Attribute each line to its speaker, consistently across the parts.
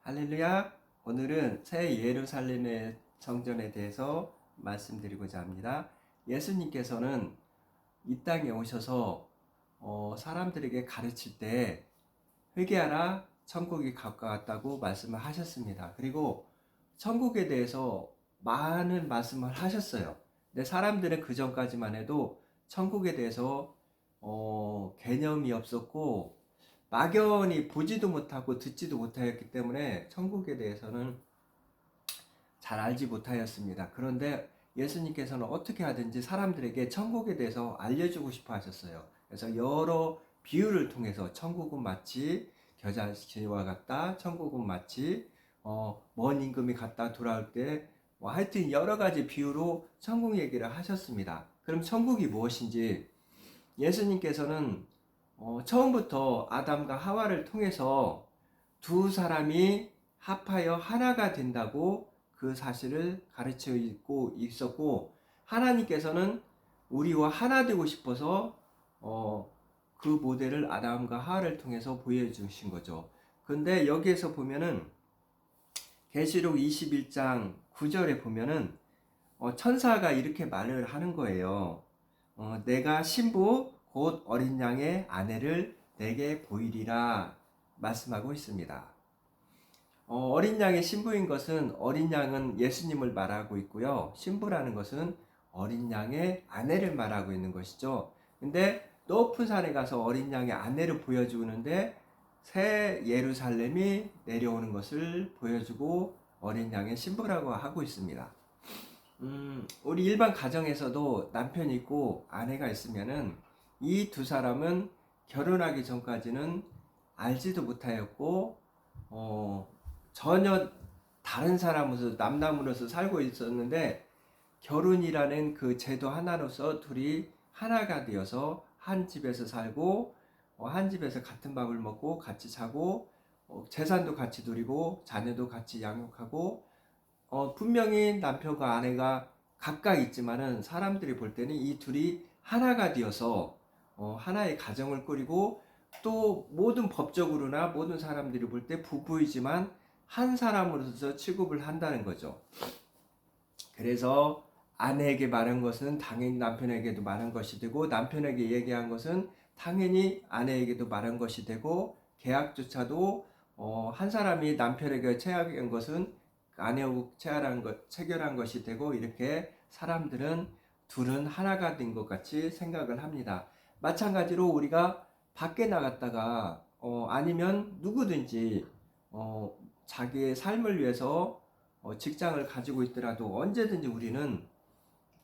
Speaker 1: 할렐루야! 오늘은 새 예루살렘의 성전에 대해서 말씀드리고자 합니다. 예수님께서는 이 땅에 오셔서 사람들에게 가르칠 때 회개하라, 천국이 가까웠다고 말씀을 하셨습니다. 그리고 천국에 대해서 많은 말씀을 하셨어요. 근데 사람들은 그 전까지만 해도 천국에 대해서 개념이 없었고 막연히 보지도 못하고 듣지도 못하였기 때문에 천국에 대해서는 잘 알지 못하였습니다. 그런데 예수님께서는 어떻게 하든지 사람들에게 천국에 대해서 알려주고 싶어 하셨어요. 그래서 여러 비유를 통해서 천국은 마치 겨자씨와 같다, 천국은 마치 먼 임금이 갔다 돌아올 때 하여튼 여러 가지 비유로 천국 얘기를 하셨습니다. 그럼 천국이 무엇인지 예수님께서는 처음부터 아담과 하와를 통해서 두 사람이 합하여 하나가 된다고 그 사실을 가르치고 있었고, 하나님께서는 우리와 하나 되고 싶어서 그 모델을 아담과 하와를 통해서 보여주신 거죠. 근데 여기에서 보면은 계시록 21장 9절에 보면은 천사가 이렇게 말을 하는 거예요. 내가 신부 곧 어린 양의 아내를 내게 보이리라 말씀하고 있습니다. 어린 양의 신부인 것은 어린 양은 예수님을 말하고 있고요. 신부라는 것은 어린 양의 아내를 말하고 있는 것이죠. 근데 높은 산에 가서 어린 양의 아내를 보여주는데 새 예루살렘이 내려오는 것을 보여주고 어린 양의 신부라고 하고 있습니다. 우리 일반 가정에서도 남편이 있고 아내가 있으면은 이 두 사람은 결혼하기 전까지는 알지도 못하였고, 전혀 다른 사람으로서 남남으로서 살고 있었는데, 결혼이라는 그 제도 하나로서 둘이 하나가 되어서 한 집에서 살고, 한 집에서 같은 밥을 먹고 같이 자고, 재산도 같이 누리고 자녀도 같이 양육하고, 분명히 남편과 아내가 각각 있지만은 사람들이 볼 때는 이 둘이 하나가 되어서 하나의 가정을 꾸리고, 또 모든 법적으로나 모든 사람들이 볼 때 부부이지만 한 사람으로서 취급을 한다는 거죠. 그래서 아내에게 말한 것은 당연히 남편에게도 말한 것이 되고, 남편에게 얘기한 것은 당연히 아내에게도 말한 것이 되고, 계약조차도 한 사람이 남편에게 체결한 것은 아내하고 체결한 것이 되고, 이렇게 사람들은 둘은 하나가 된 것 같이 생각을 합니다. 마찬가지로 우리가 밖에 나갔다가 아니면 누구든지 자기의 삶을 위해서 직장을 가지고 있더라도 언제든지 우리는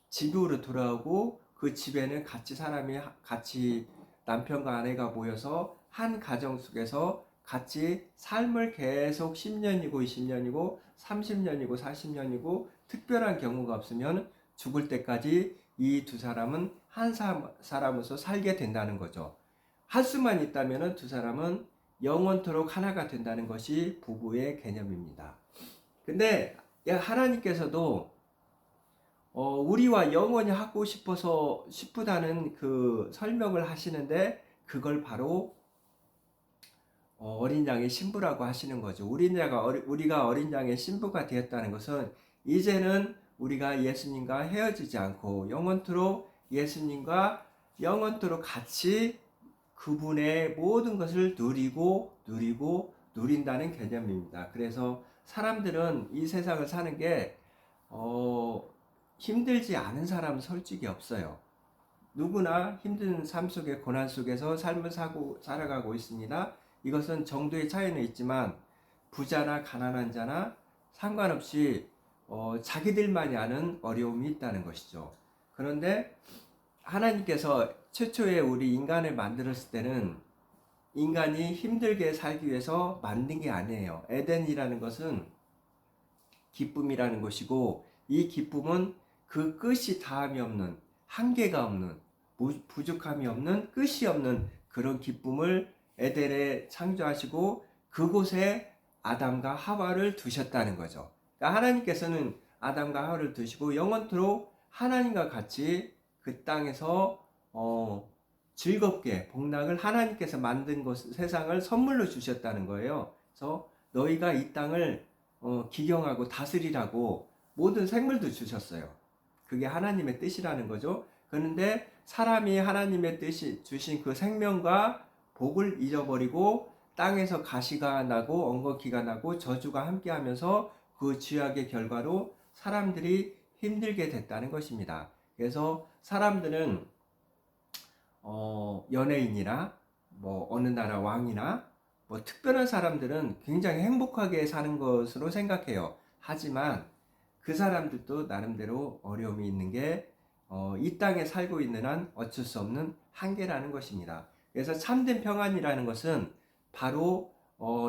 Speaker 1: 집으로 돌아오고, 그 집에는 같이 남편과 아내가 모여서 한 가정 속에서 같이 삶을 계속 10년이고 20년이고 30년이고 40년이고 특별한 경우가 없으면 죽을 때까지 이 두 사람은 한 사람으로서 살게 된다는 거죠. 할 수만 있다면 두 사람은 영원토록 하나가 된다는 것이 부부의 개념입니다. 근데 하나님께서도 우리와 영원히 하고 싶다는 그 설명을 하시는데, 그걸 바로 어린 양의 신부라고 하시는 거죠. 우리가 어린 양의 신부가 되었다는 것은 이제는 우리가 예수님과 헤어지지 않고 영원토록 예수님과 영원토록 같이 그분의 모든 것을 누린다는 개념입니다. 그래서 사람들은 이 세상을 사는 게 힘들지 않은 사람은 솔직히 없어요. 누구나 힘든 삶 속에, 고난 속에서 삶을 살아가고 있습니다. 이것은 정도의 차이는 있지만 부자나 가난한 자나 상관없이 자기들만이 아는 어려움이 있다는 것이죠. 그런데 하나님께서 최초에 우리 인간을 만들었을 때는 인간이 힘들게 살기 위해서 만든 게 아니에요. 에덴이라는 것은 기쁨이라는 것이고, 이 기쁨은 그 끝이 다함이 없는, 한계가 없는, 부족함이 없는, 끝이 없는 그런 기쁨을 에덴에 창조하시고 그곳에 아담과 하와를 두셨다는 거죠. 그러니까 하나님께서는 아담과 하와를 두시고 영원토록 하나님과 같이 그 땅에서 즐겁게 복락을, 하나님께서 만든 세상을 선물로 주셨다는 거예요. 그래서 너희가 이 땅을 기경하고 다스리라고 모든 생물도 주셨어요. 그게 하나님의 뜻이라는 거죠. 그런데 사람이 하나님의 뜻이 주신 그 생명과 복을 잊어버리고 땅에서 가시가 나고 엉겅퀴가 나고 저주가 함께하면서 그 죄악의 결과로 사람들이 힘들게 됐다는 것입니다. 그래서 사람들은 연예인이나 뭐 어느 나라 왕이나 뭐 특별한 사람들은 굉장히 행복하게 사는 것으로 생각해요. 하지만 그 사람들도 나름대로 어려움이 있는 게 이 땅에 살고 있는 한 어쩔 수 없는 한계라는 것입니다. 그래서 참된 평안이라는 것은 바로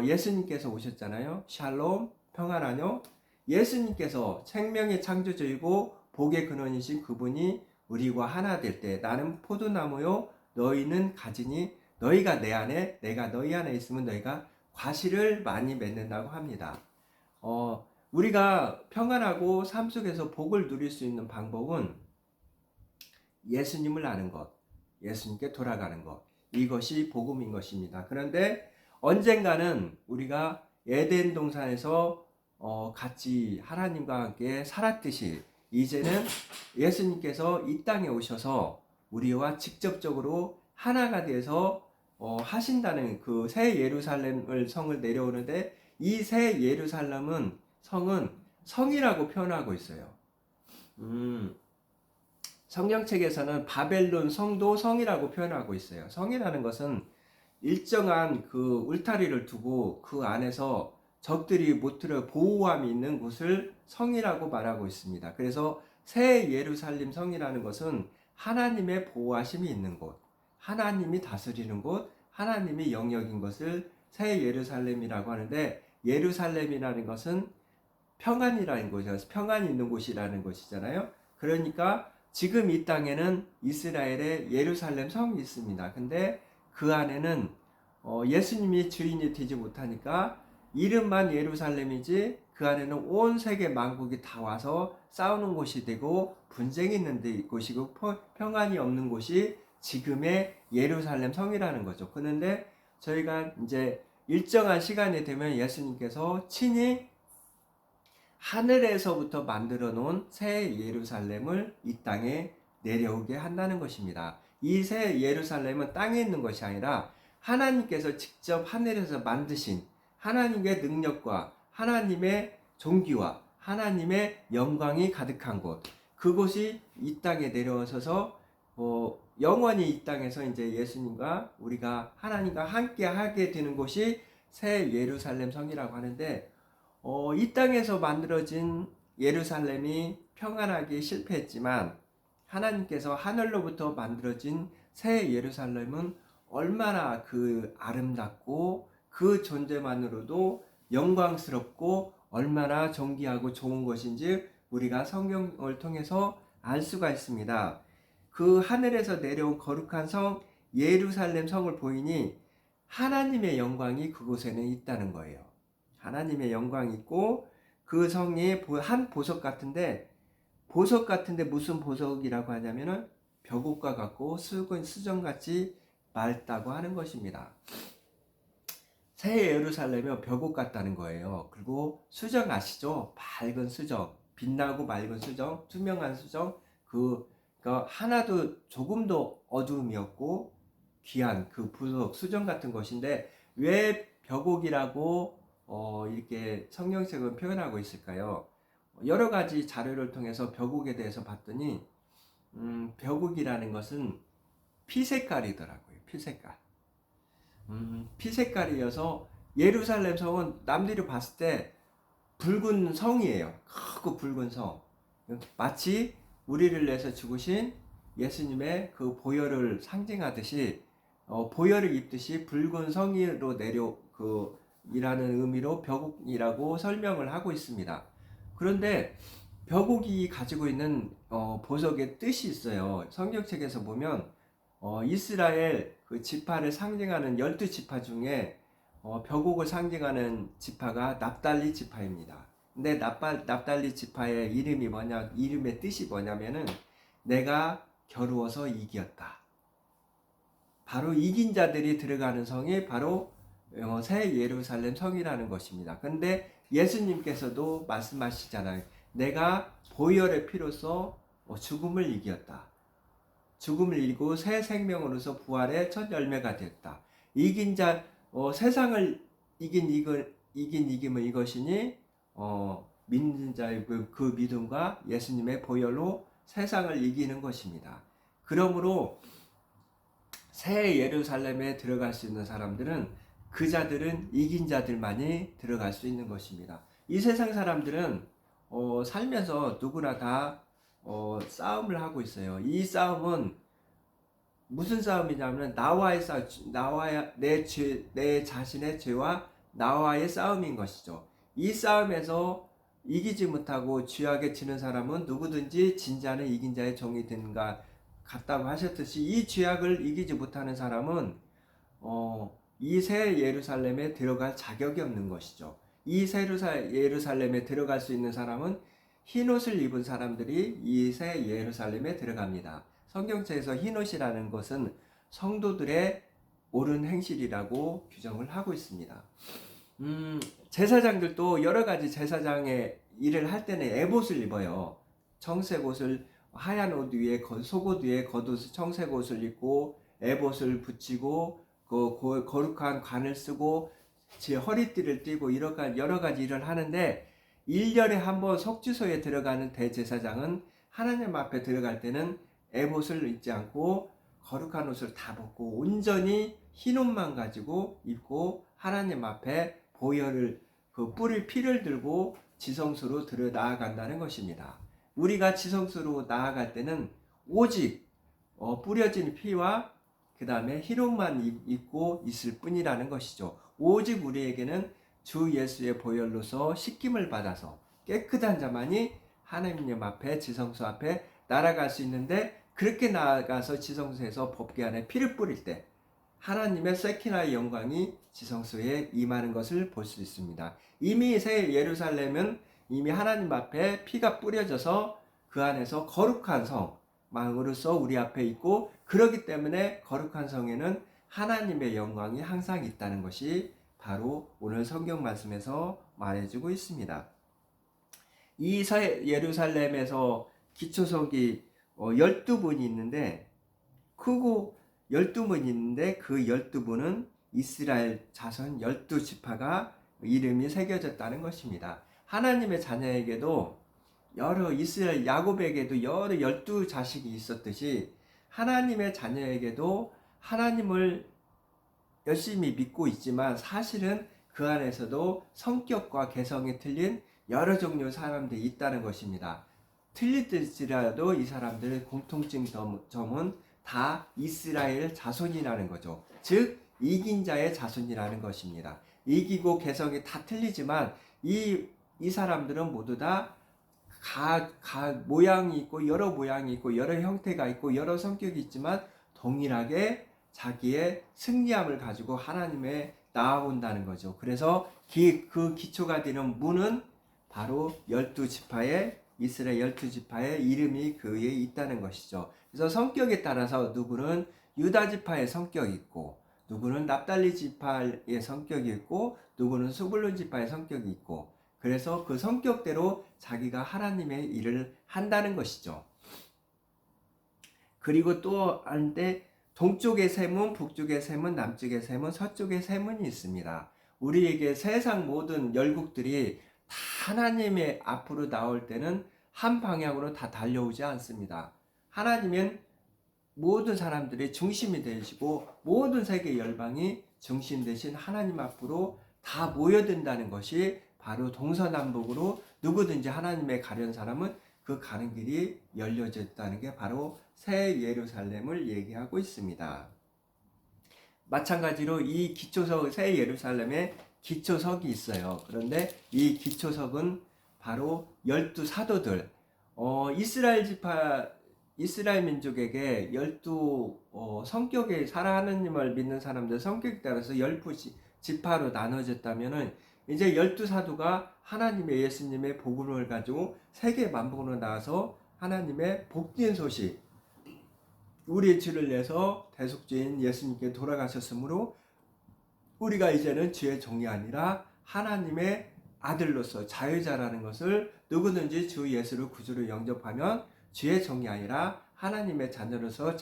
Speaker 1: 예수님께서 오셨잖아요. 샬롬, 평안하뇨. 예수님께서 생명의 창조주이고 복의 근원이신 그분이 우리와 하나 될 때 나는 포도나무요 너희는 가지니 너희가 내 안에 내가 너희 안에 있으면 너희가 과실을 많이 맺는다고 합니다. 우리가 평안하고 삶 속에서 복을 누릴 수 있는 방법은 예수님을 아는 것, 예수님께 돌아가는 것, 이것이 복음인 것입니다. 그런데 언젠가는 우리가 에덴 동산에서 같이 하나님과 함께 살았듯이 이제는 예수님께서 이 땅에 오셔서 우리와 직접적으로 하나가 돼서 하신다는 그 새 예루살렘을 성을 내려오는데 이 새 예루살렘은 성은 성이라고 표현하고 있어요. 성경책에서는 바벨론 성도 성이라고 표현하고 있어요. 성이라는 것은 일정한 그 울타리를 두고 그 안에서 적들이 못 들어 보호함이 있는 곳을 성이라고 말하고 있습니다. 그래서 새 예루살렘 성이라는 것은 하나님의 보호하심이 있는 곳, 하나님이 다스리는 곳, 하나님이 영역인 것을 새 예루살렘이라고 하는데, 예루살렘이라는 것은 평안이라는 곳이라서 평안이 있는 곳이라는 것이잖아요. 그러니까 지금 이 땅에는 이스라엘의 예루살렘 성이 있습니다. 근데 그 안에는 예수님이 주인이 되지 못하니까 이름만 예루살렘이지 그 안에는 온 세계 만국이 다 와서 싸우는 곳이 되고 분쟁이 있는 곳이고 평안이 없는 곳이 지금의 예루살렘 성이라는 거죠. 그런데 저희가 이제 일정한 시간이 되면 예수님께서 친히 하늘에서부터 만들어 놓은 새 예루살렘을 이 땅에 내려오게 한다는 것입니다. 이 새 예루살렘은 땅에 있는 것이 아니라 하나님께서 직접 하늘에서 만드신 하나님의 능력과 하나님의 존귀와 하나님의 영광이 가득한 곳, 그곳이 이 땅에 내려오셔서 영원히 이 땅에서 이제 예수님과 우리가 하나님과 함께 하게 되는 곳이 새 예루살렘 성이라고 하는데, 이 땅에서 만들어진 예루살렘이 평안하기 실패했지만 하나님께서 하늘로부터 만들어진 새 예루살렘은 얼마나 그 아름답고 그 존재만으로도 영광스럽고 얼마나 존귀하고 좋은 것인지 우리가 성경을 통해서 알 수가 있습니다. 그 하늘에서 내려온 거룩한 성 예루살렘 성을 보이니 하나님의 영광이 그곳에는 있다는 거예요. 하나님의 영광이 있고 그 성이 한 보석 같은데 무슨 보석이라고 하냐면은 벼곡과 같고 수정같이 맑다고 하는 것입니다. 새 예루살렘이 벼곡 같다는 거예요. 그리고 수정 아시죠? 밝은 수정, 빛나고 맑은 수정, 투명한 수정, 그러니까 하나도 조금도 어두움이 없고 귀한 그 보석 수정 같은 것인데 왜 벼곡이라고 이렇게 성경책은 표현하고 있을까요? 여러 가지 자료를 통해서 벼곡에 대해서 봤더니 벼곡이라는 것은 피색깔이더라고요. 피색깔. 피색깔이어서 예루살렘 성은 남들이 봤을 때 붉은 성이에요. 크고 붉은 성. 마치 우리를 위해서 죽으신 예수님의 그 보혈을 상징하듯이 보혈을 입듯이 붉은 성으로 이라는 의미로 벼곡이라고 설명을 하고 있습니다. 그런데 벼곡이 가지고 있는 보석의 뜻이 있어요. 성경책에서 보면 이스라엘 그 지파를 상징하는 12지파 중에 벼곡을 상징하는 지파가 납달리 지파입니다. 근데 납달리 지파의 이름의 뜻이 뭐냐면은 내가 겨루어서 이겼다. 바로 이긴 자들이 들어가는 성이 바로 새 예루살렘 성이라는 것입니다. 근데 예수님께서도 말씀하시잖아요. 내가 보혈의 피로써 죽음을 이겼다. 죽음을 이기고 새 생명으로서 부활의 첫 열매가 되었다. 이긴 자, 세상을 이김은 이것이니 믿는 자의 그 믿음과 예수님의 보혈로 세상을 이기는 것입니다. 그러므로 새 예루살렘에 들어갈 수 있는 사람들은 그 자들은 이긴 자들만이 들어갈 수 있는 것입니다. 이 세상 사람들은 살면서 누구나 다 싸움을 하고 있어요. 이 싸움은 무슨 싸움이냐면 나와의 싸움, 내 자신의 죄와 나와의 싸움인 것이죠. 이 싸움에서 이기지 못하고 죄악에 지는 사람은 누구든지 진자는 이긴 자의 종이 되는가 같다고 하셨듯이 이 죄악을 이기지 못하는 사람은 이 새 예루살렘에 들어갈 자격이 없는 것이죠. 이 새 예루살렘에 들어갈 수 있는 사람은 흰옷을 입은 사람들이 이 새 예루살렘에 들어갑니다. 성경책에서 흰옷이라는 것은 성도들의 옳은 행실이라고 규정을 하고 있습니다. 제사장들도 여러 가지 제사장의 일을 할 때는 에봇을 입어요. 청색 옷을 하얀 옷 위에 속옷 위에 겉옷 청색 옷을 입고 에봇을 붙이고 그 거룩한 관을 쓰고 제 허리띠를 띠고 여러 가지 일을 하는데 1년에 한 번 속죄소에 들어가는 대제사장은 하나님 앞에 들어갈 때는 에봇을 입지 않고 거룩한 옷을 다 벗고 온전히 흰 옷만 가지고 입고 하나님 앞에 보혈을 뿌릴 피를 들고 지성소로 들어 나아간다는 것입니다. 우리가 지성소로 나아갈 때는 오직 뿌려진 피와 그 다음에 흰 옷만 입고 있을 뿐이라는 것이죠. 오직 우리에게는 주 예수의 보혈로서 씻김을 받아서 깨끗한 자만이 하나님 앞에 지성소 앞에 날아갈 수 있는데 그렇게 나아가서 지성소에서 법궤 안에 피를 뿌릴 때 하나님의 세키나의 영광이 지성소에 임하는 것을 볼 수 있습니다. 이미 새 예루살렘은 이미 하나님 앞에 피가 뿌려져서 그 안에서 거룩한 성망으로서 우리 앞에 있고 그렇기 때문에 거룩한 성에는 하나님의 영광이 항상 있다는 것이 바로 오늘 성경 말씀에서 말해주고 있습니다. 이 새 예루살렘에서 기초석이 12분이 있는데 크고 12분이 있는데 그 12분은 이스라엘 자손 12지파가 이름이 새겨졌다는 것입니다. 하나님의 자녀에게도 이스라엘 야곱에게도 여러 12자식이 있었듯이 하나님의 자녀에게도 하나님을 열심히 믿고 있지만 사실은 그 안에서도 성격과 개성이 틀린 여러 종류의 사람들이 있다는 것입니다. 틀릴지라도 이 사람들의 공통점은 다 이스라엘 자손이라는 거죠. 즉 이긴 자의 자손이라는 것입니다. 이기고 개성이 다 틀리지만 이 사람들은 모두 다 모양이 있고 여러 모양이 있고 여러 형태가 있고 여러 성격이 있지만 동일하게 자기의 승리함을 가지고 하나님에 나아온다는 거죠. 그래서 그 기초가 되는 문은 바로 12지파의 이스라엘 12지파의 이름이 그 위에 있다는 것이죠. 그래서 성격에 따라서 누구는 유다 지파의 성격이 있고 누구는 납달리 지파의 성격이 있고 누구는 스불론 지파의 성격이 있고 그래서 그 성격대로 자기가 하나님의 일을 한다는 것이죠. 그리고 또 하는데 동쪽의 세문, 북쪽의 세문, 남쪽의 세문, 서쪽의 세문이 있습니다. 우리에게 세상 모든 열국들이 다 하나님의 앞으로 나올 때는 한 방향으로 다 달려오지 않습니다. 하나님은 모든 사람들의 중심이 되시고 모든 세계 열방이 중심 되신 하나님 앞으로 다 모여든다는 것이 바로 동서남북으로 누구든지 하나님의 가려는 사람은 그 가는 길이 열려져 있다는 게 바로 새 예루살렘을 얘기하고 있습니다. 마찬가지로 이 기초석, 새 예루살렘에 기초석이 있어요. 그런데 이 기초석은 바로 12사도들, 이스라엘 민족에게 12 성격에 하나님을 믿는 사람들 성격에 따라서 12지파로 나눠졌다면은 이제 12사도가 하나님의 예수님의 복음을 가지고 세계 만국으로 나와서 하나님의 복된 소식, 우리의 죄를 내서 대속죄인 예수님께 돌아가셨으므로 우리가 이제는 주의 종이 아니라 하나님의 아들로서 자유자라는 것을 누구든지 주 예수를 구주로 영접하면 주의 종이 아니라 하나님의 자녀로서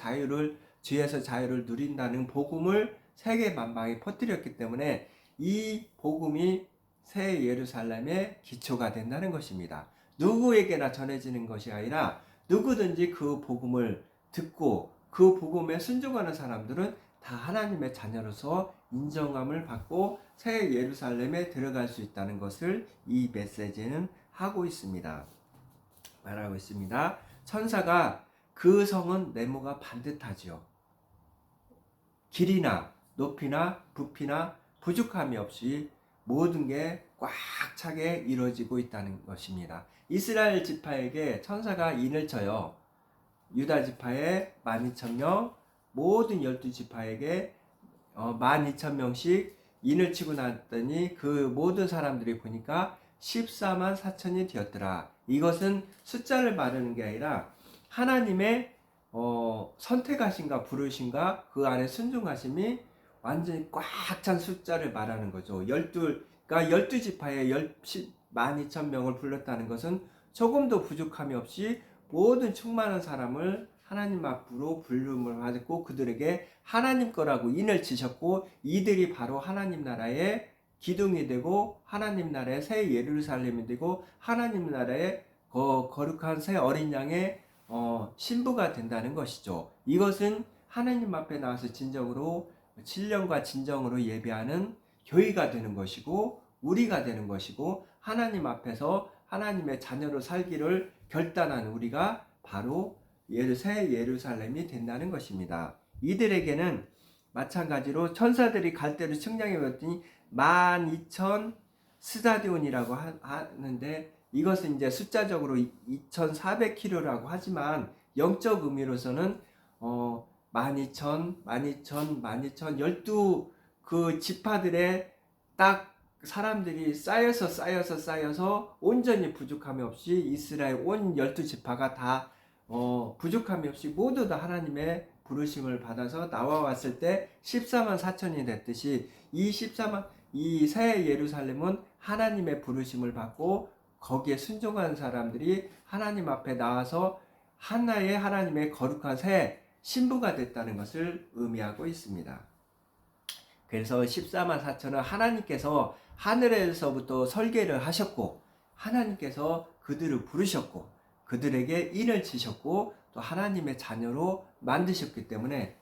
Speaker 1: 주에서 자유를 누린다는 복음을 세계 만방에 퍼뜨렸기 때문에 이 복음이 새 예루살렘의 기초가 된다는 것입니다. 누구에게나 전해지는 것이 아니라 누구든지 그 복음을 듣고 그 복음에 순종하는 사람들은 다 하나님의 자녀로서 인정함을 받고 새 예루살렘에 들어갈 수 있다는 것을 이 메시지는 하고 있습니다. 말하고 있습니다. 천사가 그 성은 네모가 반듯하지요. 길이나 높이나 부피나 부족함이 없이 모든 게 꽉 차게 이루어지고 있다는 것입니다. 이스라엘 지파에게 천사가 인을 쳐요. 유다 지파에 12,000명, 모든 12지파에게 12,000명씩 인을 치고 났더니 그 모든 사람들이 보니까 14만 4천이 되었더라. 이것은 숫자를 말하는 게 아니라 하나님의 선택하신가 부르신가 그 안에 순종하심이 완전히 꽉 찬 숫자를 말하는 거죠. 그러니까 12지파에 12,000명을 불렀다는 것은 조금도 부족함이 없이 모든 충만한 사람을 하나님 앞으로 부름을 받고 그들에게 하나님 거라고 인을 치셨고 이들이 바로 하나님 나라의 기둥이 되고 하나님 나라의 새 예루살렘이 되고 하나님 나라의 거룩한 새 어린 양의 신부가 된다는 것이죠. 이것은 하나님 앞에 나와서 진정으로 신령과 진정으로 예배하는 교회가 되는 것이고 우리가 되는 것이고 하나님 앞에서 하나님의 자녀로 살기를 결단한 우리가 바로 새 예루살렘이 된다는 것입니다. 이들에게는 마찬가지로 천사들이 갈대로 측량해 봤더니 12,000 스타디온이라고 하는데 이것은 이제 숫자적으로 2,400km라고 하지만 영적 의미로서는 12,000, 12,000 그 지파들의 딱 사람들이 쌓여서 온전히 부족함이 없이 이스라엘 온 12지파가 다 부족함이 없이 모두 다 하나님의 부르심을 받아서 나와왔을 때 14만 4천이 됐듯이 이 새 예루살렘은 하나님의 부르심을 받고 거기에 순종한 사람들이 하나님 앞에 나와서 하나의 하나님의 거룩한 새 신부가 됐다는 것을 의미하고 있습니다. 그래서 14만 4천은 하나님께서 하늘에서부터 설계를 하셨고 하나님께서 그들을 부르셨고 그들에게 인을 치셨고 또 하나님의 자녀로 만드셨기 때문에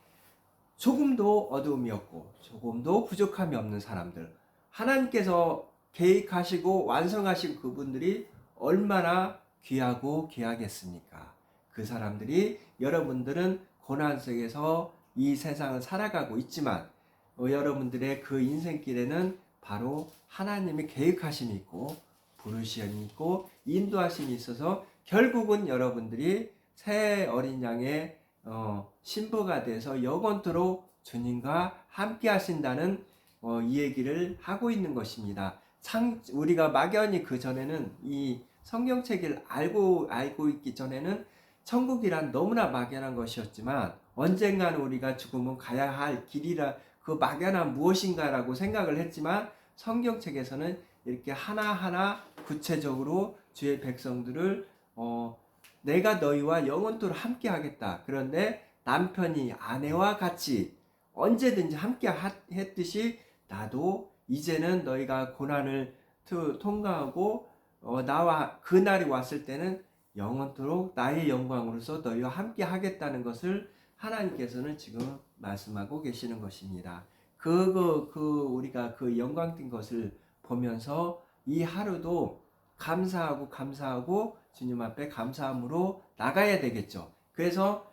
Speaker 1: 조금도 어두움이 없고 조금도 부족함이 없는 사람들 하나님께서 계획하시고 완성하신 그분들이 얼마나 귀하고 귀하겠습니까? 그 사람들이 여러분들은 고난 속에서 이 세상을 살아가고 있지만 여러분들의 그 인생길에는 바로 하나님의 계획하심이 있고 부르심이 있고 인도하심이 있어서 결국은 여러분들이 새 어린 양의 신부가 돼서 영원토록 주님과 함께 하신다는 이 얘기를 하고 있는 것입니다. 우리가 막연히 그 전에는 이 성경책을 알고 있기 전에는 천국이란 너무나 막연한 것이었지만 언젠가는 우리가 죽으면 가야 할 길이라 그 막연한 무엇인가라고 생각을 했지만 성경책에서는 이렇게 하나하나 구체적으로 주의 백성들을 내가 너희와 영원토록 함께 하겠다. 그런데 남편이 아내와 같이 언제든지 함께 했듯이 나도 이제는 너희가 고난을 통과하고 나와 그날이 왔을 때는 영원토록 나의 영광으로서 너희와 함께 하겠다는 것을 하나님께서는 지금 말씀하고 계시는 것입니다. 우리가 그 영광된 것을 보면서 이 하루도 감사하고 주님 앞에 감사함으로 나가야 되겠죠. 그래서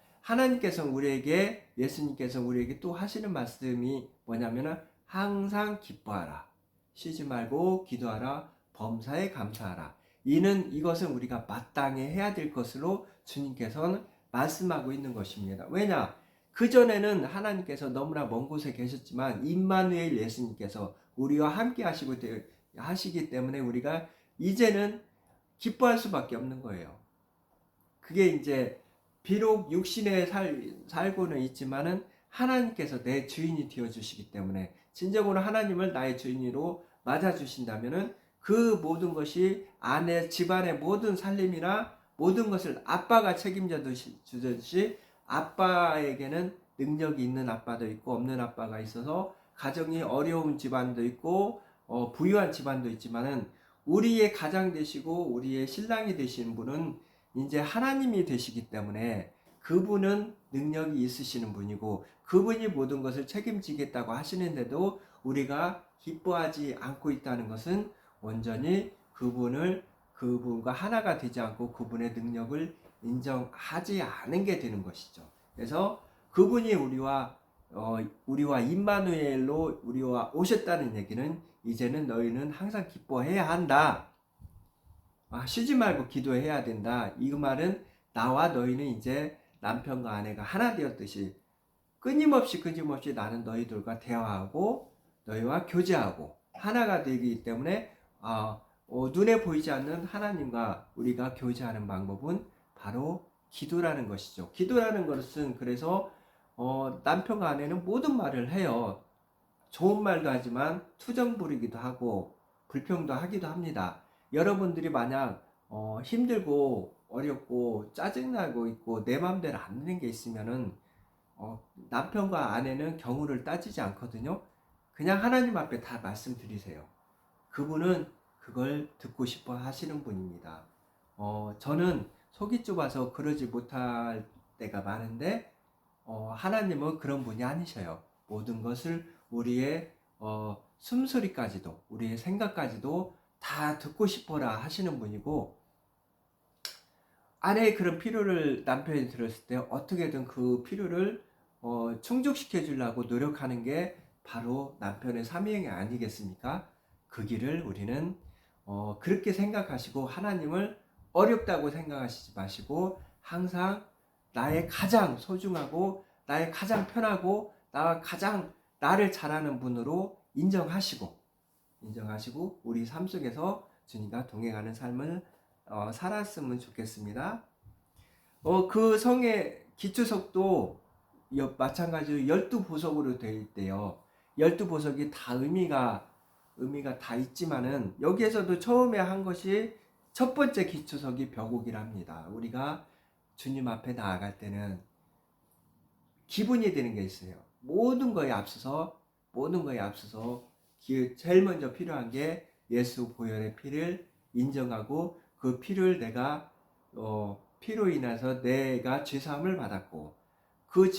Speaker 1: 예수님께서 우리에게 또 하시는 말씀이 뭐냐면은 항상 기뻐하라. 쉬지 말고 기도하라. 범사에 감사하라. 이것은 우리가 마땅히 해야 될 것으로 주님께서는 말씀하고 있는 것입니다. 왜냐? 그전에는 하나님께서 너무나 먼 곳에 계셨지만 임마누엘 예수님께서 우리와 함께 하시기 때문에 우리가 이제는 기뻐할 수밖에 없는 거예요. 그게 이제 비록 육신에 살고는 있지만은 하나님께서 내 주인이 되어 주시기 때문에 진정으로 하나님을 나의 주인으로 맞아주신다면은 그 모든 것이 아내 집안의 모든 살림이나 모든 것을 아빠가 책임져 주듯이 아빠에게는 능력이 있는 아빠도 있고 없는 아빠가 있어서 가정이 어려운 집안도 있고 부유한 집안도 있지만은 우리의 가장 되시고 우리의 신랑이 되시는 분은 이제 하나님이 되시기 때문에 그분은 능력이 있으시는 분이고 그분이 모든 것을 책임지겠다고 하시는데도 우리가 기뻐하지 않고 있다는 것은 온전히 그분과 하나가 되지 않고 그분의 능력을 인정하지 않은 게 되는 것이죠. 그래서 그분이 우리와 임마누엘로 우리와 오셨다는 얘기는 이제는 너희는 항상 기뻐해야 한다. 쉬지 말고 기도해야 된다. 이 말은 나와 너희는 이제 남편과 아내가 하나 되었듯이 끊임없이 나는 너희들과 대화하고 너희와 교제하고 하나가 되기 때문에 눈에 보이지 않는 하나님과 우리가 교제하는 방법은 바로 기도라는 것이죠. 기도라는 것은 그래서 남편과 아내는 모든 말을 해요. 좋은 말도 하지만 투정 부리기도 하고 불평도 하기도 합니다. 여러분들이 만약 힘들고 어렵고 짜증나고 있고 내 맘대로 안 되는 게 있으면은 남편과 아내는 경우를 따지지 않거든요. 그냥 하나님 앞에 다 말씀드리세요. 그분은 그걸 듣고 싶어 하시는 분입니다. 저는 속이 좁아서 그러지 못할 때가 많은데 하나님은 그런 분이 아니셔요. 모든 것을 우리의 숨소리까지도 우리의 생각까지도 다 듣고 싶어라 하시는 분이고 아내의 그런 필요를 남편이 들었을 때 어떻게든 그 필요를 충족시켜 주려고 노력하는 게 바로 남편의 사명이 아니겠습니까? 그 길을 우리는 그렇게 생각하시고 하나님을 어렵다고 생각하시지 마시고 항상 나의 가장 소중하고 나의 가장 편하고 나와 가장 나를 잘하는 분으로 인정하시고 우리 삶 속에서 주님과 동행하는 삶을 살았으면 좋겠습니다. 그 성의 기초석도 마찬가지로 12보석으로 되어 있대요. 12보석이 다 의미가 다 있지만은 여기에서도 처음에 한 것이 첫 번째 기초석이 벼곡이랍니다. 우리가 주님 앞에 나아갈 때는 기분이 드는 게 있어요. 모든 거에 앞서서 제일 먼저 필요한 게 예수 보혈의 피를 인정하고 그 피를 내가 피로 인해서 내가 죄사함을 받았고 그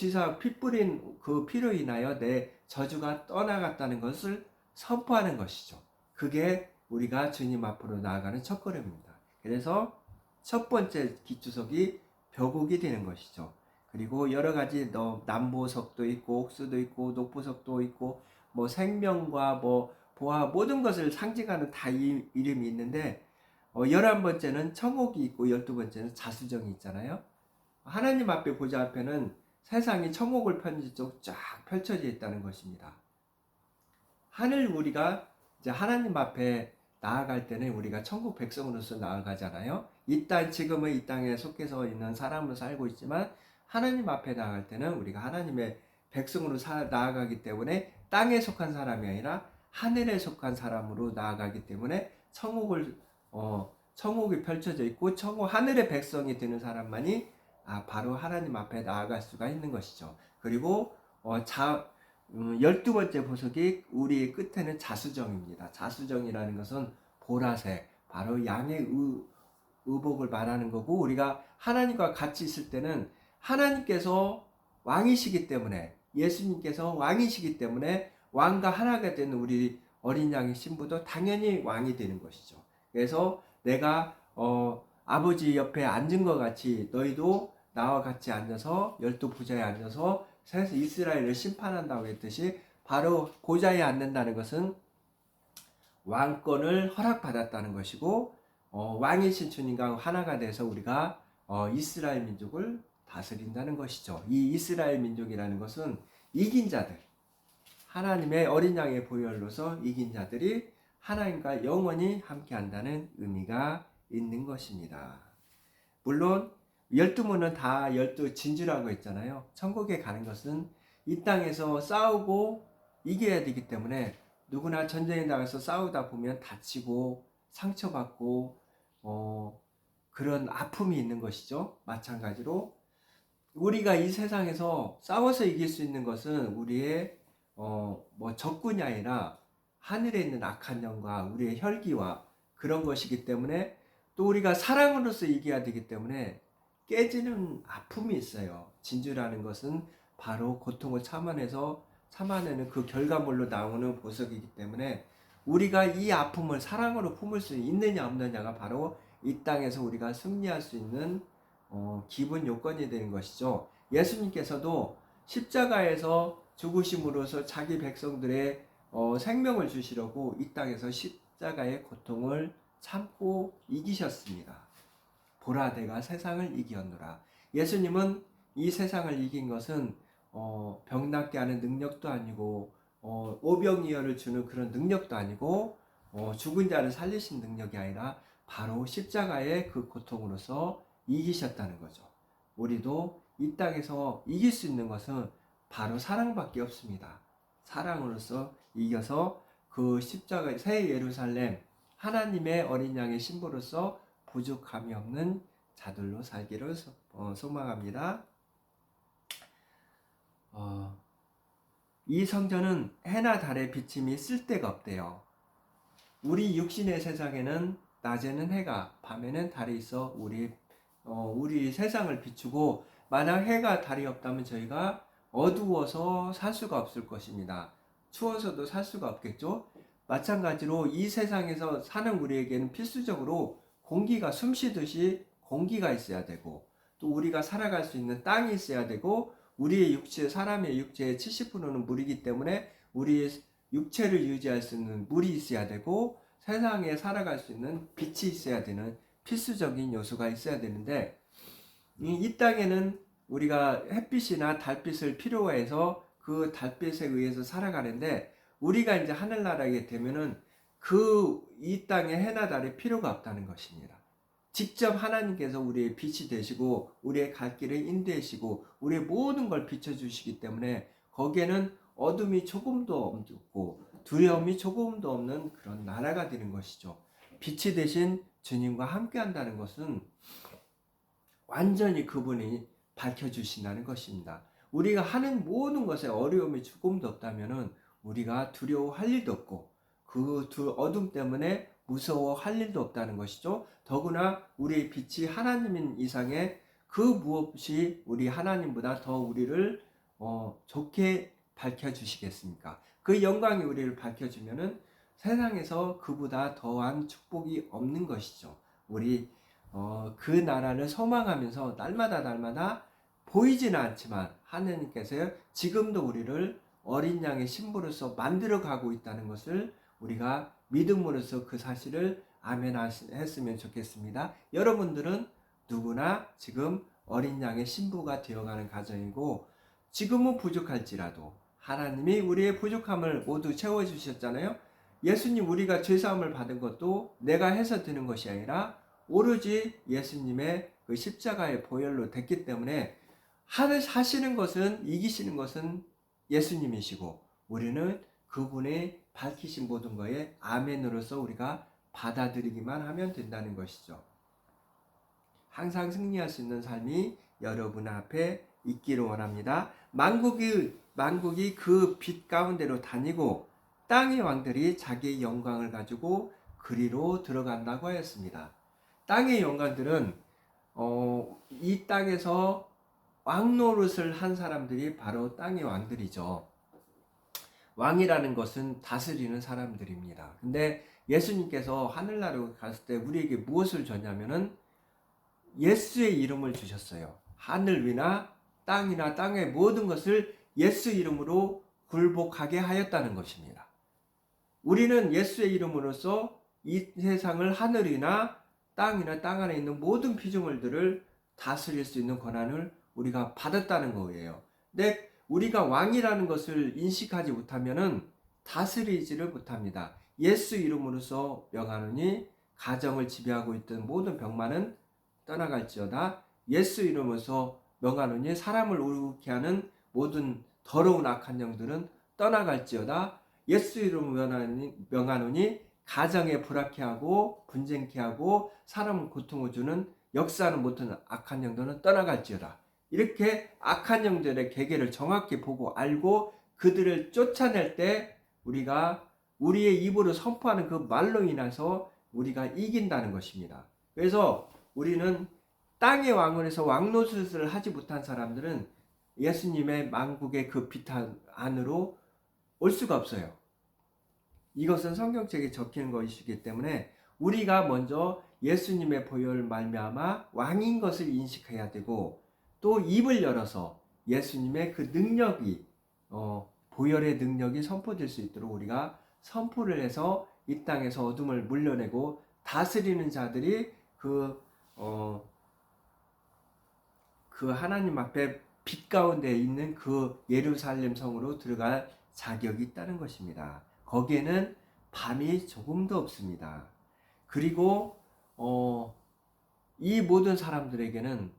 Speaker 1: 피 뿌린 그 피로 인하여 내 저주가 떠나갔다는 것을 선포하는 것이죠. 그게 우리가 주님 앞으로 나아가는 첫걸음입니다. 그래서 첫 번째 기초석이 벼곡이 되는 것이죠. 그리고 여러 가지 남보석도 있고 옥수도 있고 녹보석도 있고 뭐 생명과 뭐 보화 모든 것을 상징하는 다 이름이 있는데 11번째는 청옥이 있고 12번째는 자수정이 있잖아요. 하나님 앞에 보좌 앞에는 세상이 천국을 쫙 펼쳐져 있다는 것입니다. 우리가 이제 하나님 앞에 나아갈 때는 우리가 천국 백성으로서 나아가잖아요. 지금은 이 땅에 속해서 있는 사람으로 살고 있지만 하나님 앞에 나아갈 때는 우리가 하나님의 백성으로 나아가기 때문에 땅에 속한 사람이 아니라 하늘에 속한 사람으로 나아가기 때문에 천국이 펼쳐져 있고 하늘의 백성이 되는 사람만이 바로 하나님 앞에 나아갈 수가 있는 것이죠. 그리고 12번째 보석이 우리의 끝에는 자수정입니다. 자수정이라는 것은 보라색, 바로 양의 의복을 말하는 거고 우리가 하나님과 같이 있을 때는 하나님께서 왕이시기 때문에 예수님께서 왕이시기 때문에 왕과 하나가 되는 우리 어린 양의 신부도 당연히 왕이 되는 것이죠. 그래서 내가 아버지 옆에 앉은 것 같이 너희도 나와 같이 앉아서 12보좌에 앉아서 이스라엘을 심판한다고 했듯이 바로 보좌에 앉는다는 것은 왕권을 허락받았다는 것이고 왕이신 주님과 하나가 돼서 우리가 이스라엘 민족을 다스린다는 것이죠. 이 이스라엘 민족이라는 것은 이긴 자들, 하나님의 어린 양의 보혈로서 이긴 자들이 하나님과 영원히 함께한다는 의미가 있는 것입니다. 물론 12문은 다 12 진주라고 했잖아요. 천국에 가는 것은 이 땅에서 싸우고 이겨야 되기 때문에 누구나 전쟁에 나가서 싸우다 보면 다치고 상처받고 그런 아픔이 있는 것이죠. 마찬가지로 우리가 이 세상에서 싸워서 이길 수 있는 것은 우리의 적군이 아니라 하늘에 있는 악한 영과 우리의 혈기와 그런 것이기 때문에, 또 우리가 사랑으로서 이겨야 되기 때문에 깨지는 아픔이 있어요. 진주라는 것은 바로 고통을 참아내는 그 결과물로 나오는 보석이기 때문에, 우리가 이 아픔을 사랑으로 품을 수 있느냐 없느냐가 바로 이 땅에서 우리가 승리할 수 있는 기본 요건이 되는 것이죠. 예수님께서도 십자가에서 죽으심으로써 자기 백성들의 생명을 주시려고 이 땅에서 십자가의 고통을 참고 이기셨습니다. 보라, 내가 세상을 이기었노라. 예수님은 이 세상을 이긴 것은 병 낫게 하는 능력도 아니고 오병이어를 주는 그런 능력도 아니고 죽은 자를 살리신 능력이 아니라 바로 십자가의 그 고통으로서 이기셨다는 거죠. 우리도 이 땅에서 이길 수 있는 것은 바로 사랑밖에 없습니다. 사랑으로서 이겨서 그 십자가 새 예루살렘 하나님의 어린 양의 신부로서 부족함이 없는 자들로 살기를 소망합니다. 이 성전은 해나 달의 비침이 쓸데가 없대요. 우리 육신의 세상에는 낮에는 해가, 밤에는 달이 있어 우리 세상을 비추고, 만약 해가 달이 없다면 저희가 어두워서 살 수가 없을 것입니다. 추워서도 살 수가 없겠죠. 마찬가지로 이 세상에서 사는 우리에게는 필수적으로 공기가, 숨 쉬듯이 공기가 있어야 되고, 또 우리가 살아갈 수 있는 땅이 있어야 되고, 우리의 육체, 사람의 육체의 70%는 물이기 때문에 우리의 육체를 유지할 수 있는 물이 있어야 되고, 세상에 살아갈 수 있는 빛이 있어야 되는 필수적인 요소가 있어야 되는데, 이 땅에는 우리가 햇빛이나 달빛을 필요해서 그 달빛에 의해서 살아가는데, 우리가 이제 하늘나라에 되면은 이 땅에 해나 달이 필요가 없다는 것입니다. 직접 하나님께서 우리의 빛이 되시고 우리의 갈 길을 인도하시고 우리의 모든 걸 비춰주시기 때문에 거기에는 어둠이 조금도 없고 두려움이 조금도 없는 그런 나라가 되는 것이죠. 빛이 되신 주님과 함께 한다는 것은 완전히 그분이 밝혀주신다는 것입니다. 우리가 하는 모든 것에 어려움이 조금도 없다면 우리가 두려워할 일도 없고 그 어둠 때문에 무서워할 일도 없다는 것이죠. 더구나 우리의 빛이 하나님인 이상에 그 무엇이 우리 하나님보다 더 우리를 좋게 밝혀주시겠습니까? 그 영광이 우리를 밝혀주면은 세상에서 그보다 더한 축복이 없는 것이죠. 우리 그 나라를 소망하면서 날마다 보이지는 않지만 하나님께서 지금도 우리를 어린 양의 신부로서 만들어 가고 있다는 것을 우리가 믿음으로써 그 사실을 아멘 했으면 좋겠습니다. 여러분들은 누구나 지금 어린 양의 신부가 되어가는 가정이고, 지금은 부족할지라도 하나님이 우리의 부족함을 모두 채워주셨잖아요. 예수님, 우리가 죄사함을 받은 것도 내가 해서 되는 것이 아니라 오로지 예수님의 그 십자가의 보혈로 됐기 때문에 하시는 것은, 이기시는 것은 예수님이시고 우리는 그분의 밝히신 모든 거에 아멘으로서 우리가 받아들이기만 하면 된다는 것이죠. 항상 승리할 수 있는 삶이 여러분 앞에 있기를 원합니다. 만국이 그 빛 가운데로 다니고 땅의 왕들이 자기의 영광을 가지고 그리로 들어간다고 하였습니다. 땅의 영광들은 이 땅에서 왕노릇을 한 사람들이 바로 땅의 왕들이죠. 왕이라는 것은 다스리는 사람들입니다. 근데 예수님께서 하늘나라로 갔을 때 우리에게 무엇을 줬냐면은 예수의 이름을 주셨어요. 하늘 위나 땅이나 땅의 모든 것을 예수 이름으로 굴복하게 하였다는 것입니다. 우리는 예수의 이름으로써 이 세상을 하늘이나 땅이나 땅 안에 있는 모든 피조물들을 다스릴 수 있는 권한을 우리가 받았다는 거예요. 근데 우리가 왕이라는 것을 인식하지 못하면은 다스리지를 못합니다. 예수 이름으로서 명하노니 가정을 지배하고 있던 모든 병만은 떠나갈지어다. 예수 이름으로서 명하노니 사람을 울게 하는 모든 더러운 악한 영들은 떠나갈지어다. 예수 이름 명하노니 가정에 불화케 하고 분쟁케 하고 사람 고통을 주는 역사는 못하는 악한 영들은 떠나갈지어다. 이렇게 악한 영들의 계계를 정확히 보고 알고 그들을 쫓아낼 때 우리가 우리의 입으로 선포하는 그 말로 인해서 우리가 이긴다는 것입니다. 그래서 우리는 땅의 왕원에서 왕노릇을 하지 못한 사람들은 예수님의 만국의 그 빛 안으로 올 수가 없어요. 이것은 성경책에 적히는 것이기 때문에 우리가 먼저 예수님의 보혈 말미암아 왕인 것을 인식해야 되고 또 입을 열어서 예수님의 그 능력이 보혈의 능력이 선포될 수 있도록 우리가 선포를 해서 이 땅에서 어둠을 물려내고 다스리는 자들이 그 하나님 앞에 빛 가운데 있는 그 예루살렘 성으로 들어갈 자격이 있다는 것입니다. 거기에는 밤이 조금도 없습니다. 그리고 이 모든 사람들에게는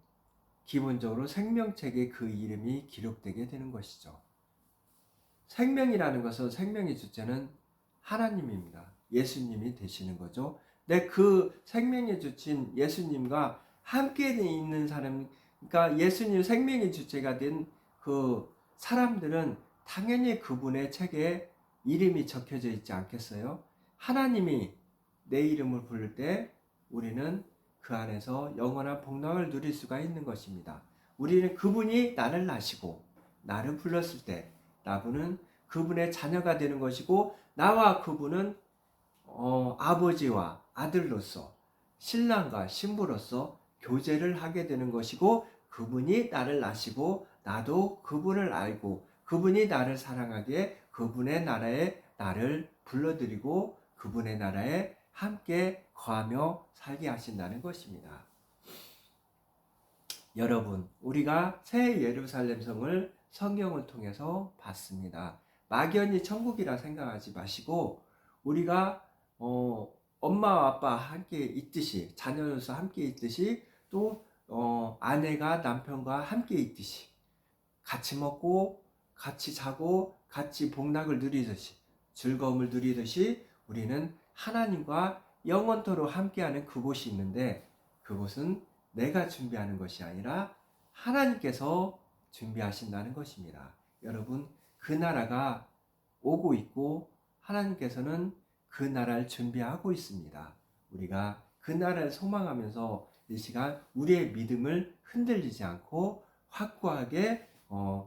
Speaker 1: 기본적으로 생명책에 그 이름이 기록되게 되는 것이죠. 생명이라는 것은 생명의 주체는 하나님입니다. 예수님이 되시는 거죠. 그 생명의 주체인 예수님과 함께 있는 사람, 그러니까 예수님 생명의 주체가 된 그 사람들은 당연히 그분의 책에 이름이 적혀져 있지 않겠어요? 하나님이 내 이름을 부를 때 우리는 그 안에서 영원한 복락을 누릴 수가 있는 것입니다. 우리는 그분이 나를 낳으시고 나를 불렀을 때 나분은 그분의 자녀가 되는 것이고 나와 그분은 아버지와 아들로서 신랑과 신부로서 교제를 하게 되는 것이고 그분이 나를 낳으시고 나도 그분을 알고 그분이 나를 사랑하기에 그분의 나라에 나를 불러들이고 그분의 나라에 함께 거하며 살게 하신다는 것입니다. 여러분, 우리가 새 예루살렘 성을 성경을 통해서 봤습니다. 막연히 천국이라 생각하지 마시고 우리가 엄마와 아빠 함께 있듯이 자녀로서 함께 있듯이 또 아내가 남편과 함께 있듯이 같이 먹고 같이 자고 같이 복락을 누리듯이 즐거움을 누리듯이 우리는 하나님과 영원토록 함께하는 그곳이 있는데 그곳은 내가 준비하는 것이 아니라 하나님께서 준비하신다는 것입니다. 여러분, 그 나라가 오고 있고 하나님께서는 그 나라를 준비하고 있습니다. 우리가 그 나라를 소망하면서 이 시간 우리의 믿음을 흔들리지 않고 확고하게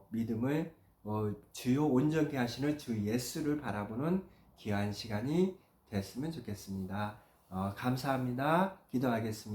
Speaker 1: 믿음을 주요 온전케 하시는 주 예수를 바라보는 귀한 시간이 됐으면 좋겠습니다. 감사합니다. 기도하겠습니다.